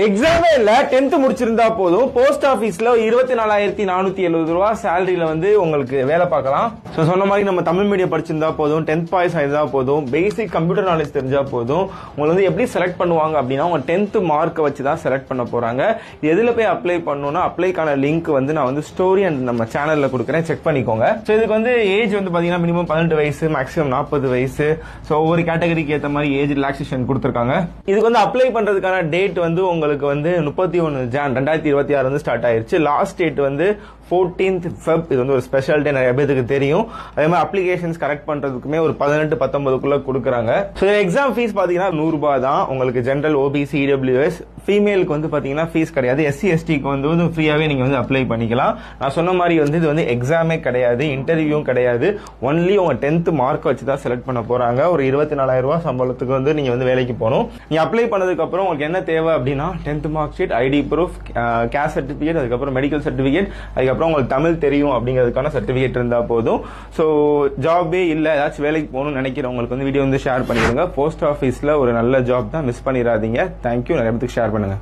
எக்ஸாமே இல்ல 10th முடிச்சிருந்தா போதும் போஸ்ட் ஆபீஸ்ல 24,470 ரூபாய் சேலரியில வந்து உங்களுக்கு வேலை பார்க்கலாம். சொன்ன மாதிரி நம்ம தமிழ் மீடியம் படிச்சிருந்தா போதும், 10th பாஸ் ஆயிருந்தா போதும், பேசிக் கம்ப்யூட்டர் நாலேஜ் தெரிஞ்சா போதும். உங்களை வந்து எப்படி செலக்ட் பண்ணுவாங்க அப்படின்னா உங்க 10th மார்க்கை வச்சு தான் செலக்ட் பண்ண போறாங்க. எதுல போய் அப்ளை பண்ணணும்னா அப்ளைக்கான லிங்க் வந்து நான் வந்து ஸ்டோரி அண்ட் நம்ம சேனல்ல கொடுக்குறேன், செக் பண்ணிக்கோங்க. ஸோ இதுக்கு வந்து ஏஜ் வந்து பாத்தீங்கன்னா மினிமம் 18 வயசு, மேக்ஸிமம் 40 வயசு. ஸோ ஒவ்வொரு கேட்டகரிக்கு ஏற்ற மாதிரி ஏஜ் ரிலாக்ஸேஷன் கொடுத்துருக்காங்க. இதுக்கு வந்து அப்ளை பண்றதுக்கான டேட் வந்து உங்களுக்கு வந்து 31 ஜான் 2026 வந்து ஸ்டார்ட் ஆயிருச்சு. லாஸ்ட் டேட் வந்து 14th Feb. இது வந்து ஒரு ஸ்பெஷல் டே, நிறைய பேருக்கு தெரியும். அதே மாதிரி அப்ளிகேஷன்ஸ் கரெக்ட் பண்றதுக்குமே ஒரு 18-19 கொடுக்குறாங்க. ஸோ எக்ஸாம் ஃபீஸ் பாத்தீங்கன்னா 100 ரூபாய் தான். உங்களுக்கு ஜென்ரல், ஓபிசி, இடபிள்யூஎஸ், ஃபீமேலுக்கு வந்து பாத்தீங்கன்னா ஃபீஸ் கிடையாது. எஸ்சி எஸ்டிக்கு வந்து ஃப்ரீயாவே நீங்க வந்து அப்ளை பண்ணிக்கலாம். நான் சொன்ன மாதிரி வந்து இது வந்து எக்ஸாமே கிடையாது, இன்டர்வியூவும் கிடையாது. ஒன்லி உங்க 10th மார்க் வச்சு தான் செலக்ட் பண்ண போறாங்க. ஒரு 24,000 ரூபாய் சம்பளத்துக்கு வந்து நீங்க வந்து வேலைக்கு போகணும். நீங்க அப்ளை பண்ணதுக்கு அப்புறம் உங்களுக்கு என்ன தேவை அப்படின்னா 10th mark sheet, ID proof, caste certificate, அதுக்கப்புறம் மெடிக்கல் சர்டிபிகேட், அதுக்கப்புறம் உங்களுக்கு தமிழ் தெரியும் அப்படிங்கிறதுக்கான சர்டிபிகேட் இருந்தா போதும். ஸோ ஜாபே இல்ல, ஏதாச்சும் வேலைக்கு போகணும்னு நினைக்கிறவங்களுக்கு வந்து வீடியோ வந்து ஷேர் பண்ணிடுங்க. போஸ்ட் ஆஃபீஸ்ல ஒரு நல்ல ஜாப் தான், மிஸ் பண்ணிடாதீங்க. தேங்க்யூ. நிறைய பேருக்கு ஷேர் பண்ணுங்க.